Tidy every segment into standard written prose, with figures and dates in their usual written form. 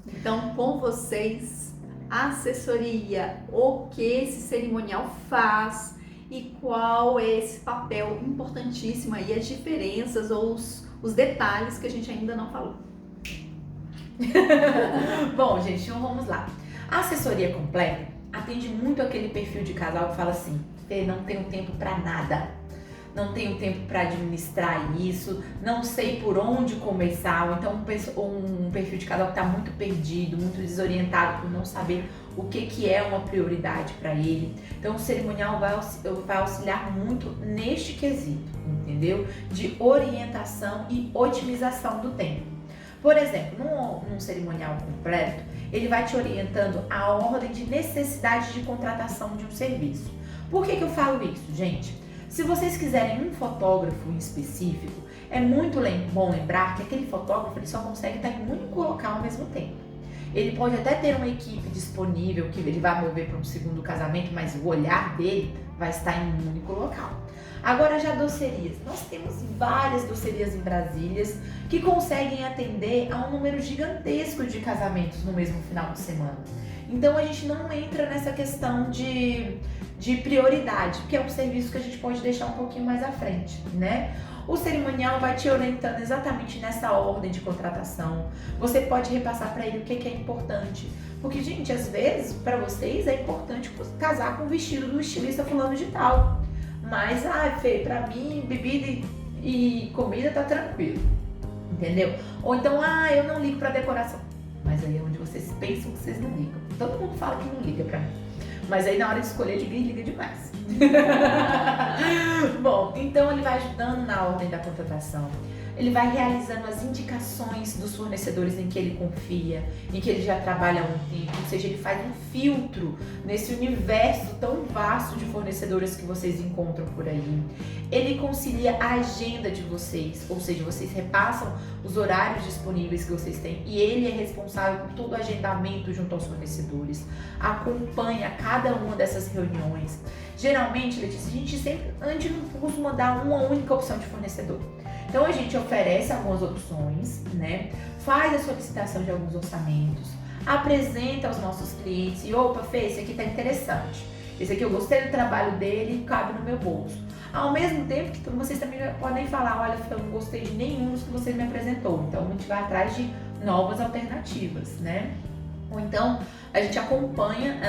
Então, com vocês, a assessoria, o que esse cerimonial faz e qual é esse papel importantíssimo aí, as diferenças ou os detalhes que a gente ainda não falou. Bom, gente, então vamos lá. A assessoria completa atende muito aquele perfil de casal que fala assim: Fê, não tenho tempo pra nada, não tenho tempo para administrar isso, não sei por onde começar. Ou então um perfil de casal que está muito perdido, muito desorientado por não saber o que é uma prioridade para ele. Então o cerimonial vai auxiliar muito neste quesito, entendeu? De orientação e otimização do tempo. Por exemplo, num cerimonial completo, ele vai te orientando a ordem de necessidade de contratação de um serviço. Por que eu falo isso, gente? Se vocês quiserem um fotógrafo em específico, é muito bom lembrar que aquele fotógrafo ele só consegue estar em um único local ao mesmo tempo. Ele pode até ter uma equipe disponível que ele vai mover para um segundo casamento, mas o olhar dele vai estar em um único local. Agora já docerias. Nós temos várias docerias em Brasília que conseguem atender a um número gigantesco de casamentos no mesmo final de semana. Então a gente não entra nessa questão de prioridade, porque é um serviço que a gente pode deixar um pouquinho mais à frente, né? O cerimonial vai te orientando exatamente nessa ordem de contratação. Você pode repassar para ele o que é importante. Porque, gente, às vezes, para vocês é importante casar com o vestido do estilista fulano de tal. Mas, Fê, pra mim, bebida e comida tá tranquilo. Entendeu? Ou então, eu não ligo pra decoração. Mas aí é onde vocês pensam que vocês não ligam. Todo mundo fala que não liga pra mim. Mas aí na hora de escolher, liga demais. Bom, então ele vai ajudando na ordem da contratação. Ele vai realizando as indicações dos fornecedores em que ele confia, em que ele já trabalha há um tempo, ou seja, ele faz um filtro nesse universo tão vasto de fornecedores que vocês encontram por aí. Ele concilia a agenda de vocês, ou seja, vocês repassam os horários disponíveis que vocês têm e ele é responsável por todo o agendamento junto aos fornecedores, acompanha cada uma dessas reuniões. Geralmente, Letícia, a gente não costuma dar uma única opção de fornecedor. Então a gente oferece algumas opções, né? Faz a solicitação de alguns orçamentos, apresenta aos nossos clientes e opa, Fê, esse aqui tá interessante. Esse aqui eu gostei do trabalho dele, cabe no meu bolso. Ao mesmo tempo que vocês também podem falar, olha, Fê, eu não gostei de nenhum dos que você me apresentou. Então a gente vai atrás de novas alternativas, né? Ou então a gente acompanha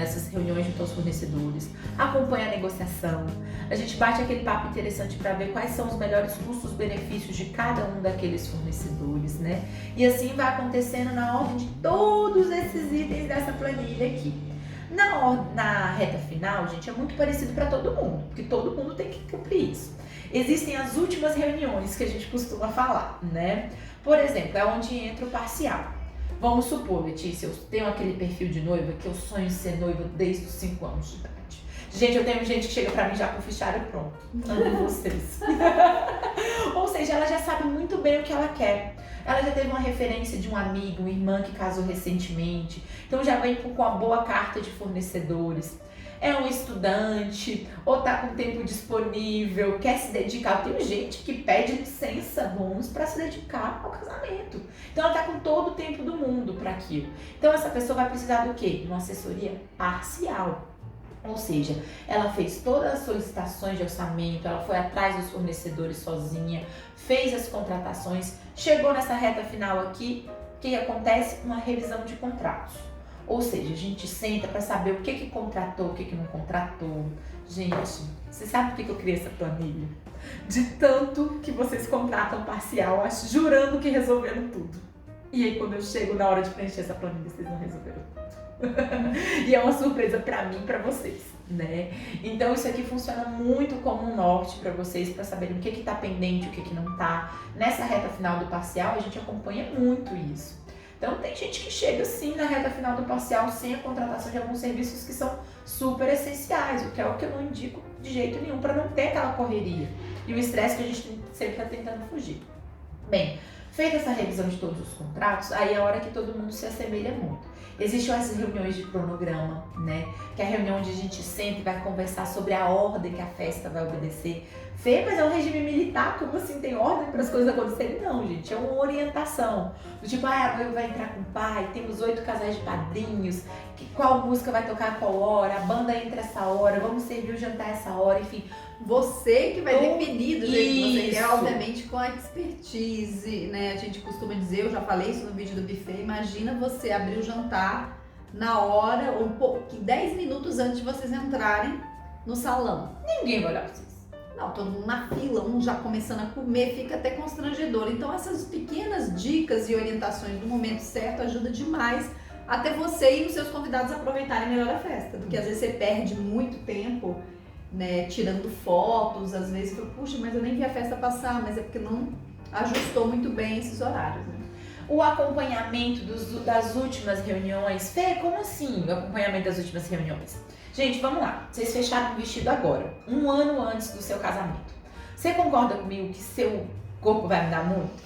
essas reuniões junto aos fornecedores, acompanha a negociação, a gente bate aquele papo interessante para ver quais são os melhores custos-benefícios de cada um daqueles fornecedores, né? E assim vai acontecendo na ordem de todos esses itens dessa planilha aqui. Na reta final, gente, é muito parecido para todo mundo, porque todo mundo tem que cumprir isso. Existem as últimas reuniões que a gente costuma falar, né? Por exemplo, é onde entra o parcial. Vamos supor, Letícia, eu tenho aquele perfil de noiva que eu sonho em ser noiva desde os 5 anos de idade. Gente, eu tenho gente que chega pra mim já com o fichário pronto. Amo vocês. Ou seja, ela já sabe muito bem o que ela quer. Ela já teve uma referência de um amigo, uma irmã que casou recentemente. Então já vem com uma boa carta de fornecedores. É um estudante, ou tá com tempo disponível, quer se dedicar. Tem gente que pede licença bônus para se dedicar ao casamento. Então ela tá com todo o tempo do mundo para aquilo. Então essa pessoa vai precisar do quê? De uma assessoria parcial. Ou seja, ela fez todas as solicitações de orçamento, ela foi atrás dos fornecedores sozinha, fez as contratações, chegou nessa reta final aqui, o que acontece? Uma revisão de contratos. Ou seja, a gente senta para saber o que contratou, o que não contratou. Gente, você sabe por que eu criei essa planilha? De tanto que vocês contratam parcial, jurando que resolveram tudo. E aí quando eu chego na hora de preencher essa planilha, vocês não resolveram tudo. E é uma surpresa para mim e para vocês, né? Então isso aqui funciona muito como um norte para vocês, para saberem o que está pendente, o que não está. Nessa reta final do parcial, a gente acompanha muito isso. Então tem gente que chega assim na reta final do parcial sem a contratação de alguns serviços que são super essenciais, o que é o que eu não indico de jeito nenhum para não ter aquela correria e o estresse que a gente sempre está tentando fugir. Bem, Feita essa revisão de todos os contratos, aí é a hora que todo mundo se assemelha muito. Existem as reuniões de cronograma, né? Que é a reunião onde a gente senta e vai conversar sobre a ordem que a festa vai obedecer. Fê, mas é um regime militar, como assim tem ordem para as coisas acontecerem? Não, gente, é uma orientação. Do tipo, a noiva vai entrar com o pai, temos 8 casais de padrinhos, qual música vai tocar a qual hora, a banda entra essa hora, vamos servir o jantar essa hora, enfim. Você que vai definir do jeito que você quer, Isso. obviamente com a expertise, né? A gente costuma dizer, eu já falei isso no vídeo do buffet, imagina você abrir o jantar na hora, ou 10 minutos antes de vocês entrarem no salão. Ninguém vai olhar pra vocês. Não, todo mundo na fila, um já começando a comer, fica até constrangedor. Então essas pequenas dicas e orientações do momento certo ajudam demais até você e os seus convidados aproveitarem melhor a festa. Porque às vezes você perde muito tempo, né, tirando fotos, às vezes fala, puxa, mas eu nem vi a festa passar, mas é porque não ajustou muito bem esses horários, né? O acompanhamento das últimas reuniões. Fê, como assim o acompanhamento das últimas reuniões? Gente, vamos lá. Vocês fecharam o vestido agora, 1 ano antes do seu casamento. Você concorda comigo que seu corpo vai mudar muito?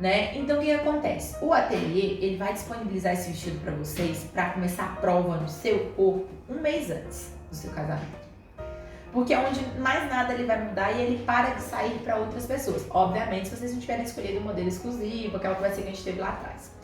Né? Então o que acontece? O ateliê, ele vai disponibilizar esse vestido para vocês para começar a prova no seu corpo 1 mês antes do seu casamento. Porque é onde mais nada ele vai mudar e ele para de sair para outras pessoas. Obviamente, se vocês não tiverem escolhido um modelo exclusivo, aquela que vai ser que a gente teve lá atrás.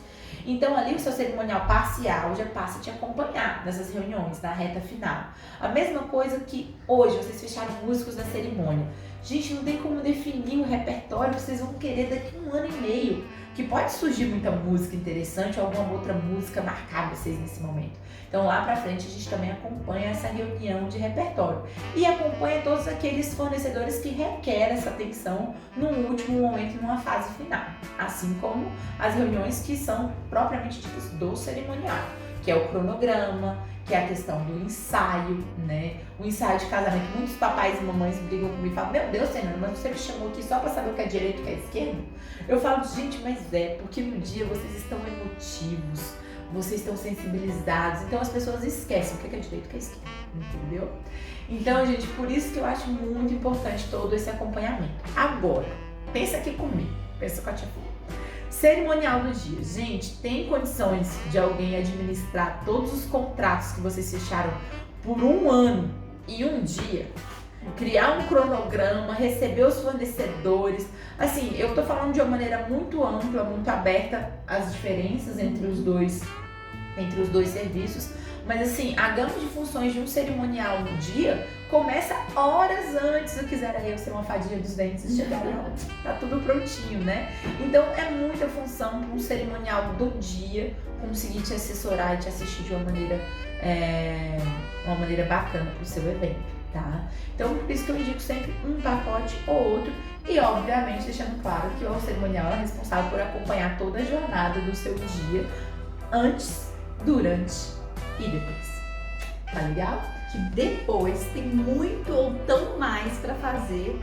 Então ali o seu cerimonial parcial já passa a te acompanhar nessas reuniões, na reta final. A mesma coisa que hoje vocês fecharam músicos na cerimônia. Gente, não tem como definir o repertório que vocês vão querer daqui a 1 ano e meio. Que pode surgir muita música interessante ou alguma outra música marcar vocês nesse momento. Então lá pra frente a gente também acompanha essa reunião de repertório. E acompanha todos aqueles fornecedores que requerem essa atenção num último momento, numa fase final. Assim como as reuniões que são propriamente ditas do cerimonial, que é o cronograma, que é a questão do ensaio, né? O ensaio de casamento. Muitos papais e mamães brigam comigo e falam, meu Deus, Senhora, mas você me chamou aqui só pra saber o que é direito e o que é esquerdo? Eu falo, gente, mas porque no dia vocês estão emotivos, vocês estão sensibilizados, então as pessoas esquecem o que é direito e o que é esquerdo, entendeu? Então, gente, por isso que eu acho muito importante todo esse acompanhamento. Agora, pensa aqui comigo, pensa com a tia Flor. Cerimonial do dia. Gente, tem condições de alguém administrar todos os contratos que vocês fecharam por 1 ano e 1 dia? Criar um cronograma, receber os fornecedores. Assim, eu tô falando de uma maneira muito ampla, muito aberta às diferenças entre os dois serviços. Mas assim, a gama de funções de um cerimonial no dia começa horas antes do quiser eu ser uma fadinha dos dentes e chegar lá, tá tudo prontinho, né? Então é muita função para um cerimonial do dia conseguir te assessorar e te assistir de uma maneira bacana pro seu evento, tá? Então por isso que eu indico sempre um pacote ou outro e obviamente deixando claro que o cerimonial é responsável por acompanhar toda a jornada do seu dia antes, durante e depois. Tá legal? Que depois tem muito ou tão mais para fazer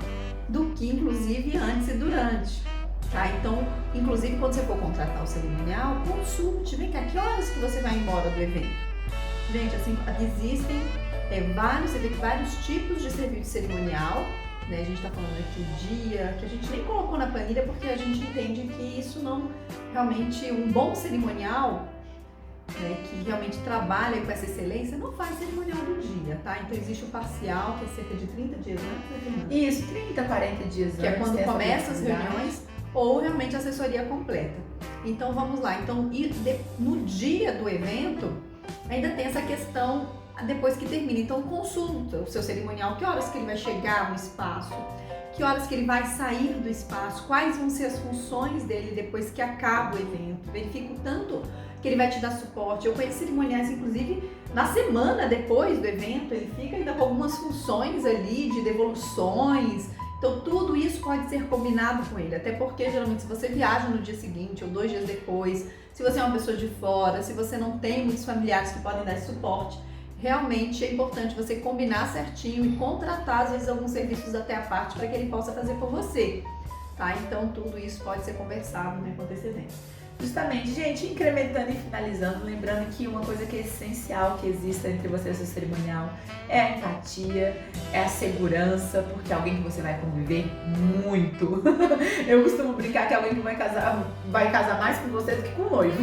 do que inclusive antes e durante, tá? Então, inclusive quando você for contratar o cerimonial, consulte, vem cá, que horas que você vai embora do evento? Gente, assim, existem vários tipos de serviço cerimonial, né? A gente tá falando aqui o dia, que a gente nem colocou na planilha porque a gente entende que isso não, realmente, um bom cerimonial, né, que realmente trabalha com essa excelência, não faz cerimonial do dia, tá? Então existe o parcial, que é cerca de 30 dias antes, né? Isso, 30, 40 dias antes. Que é quando começam as reuniões, ou realmente a assessoria completa. Então vamos lá, então no dia do evento, ainda tem essa questão depois que termina. Então consulta o seu cerimonial, que horas que ele vai chegar no espaço, que horas que ele vai sair do espaço, quais vão ser as funções dele depois que acaba o evento. Verifica o tanto que ele vai te dar suporte. Eu conheço cerimoniais, inclusive, na semana depois do evento, ele fica ainda com algumas funções ali de devoluções. Então, tudo isso pode ser combinado com ele, até porque, geralmente, se você viaja no dia seguinte ou 2 dias depois, se você é uma pessoa de fora, se você não tem muitos familiares que podem dar esse suporte, realmente é importante você combinar certinho e contratar, às vezes, alguns serviços até a parte para que ele possa fazer por você, tá? Então, tudo isso pode ser conversado, né, com antecedência. Justamente, gente, incrementando e finalizando, lembrando que uma coisa que é essencial que exista entre você e seu cerimonial é a empatia, é a segurança, porque é alguém que você vai conviver muito. Eu costumo brincar que é alguém que vai casar mais com você do que com o noivo.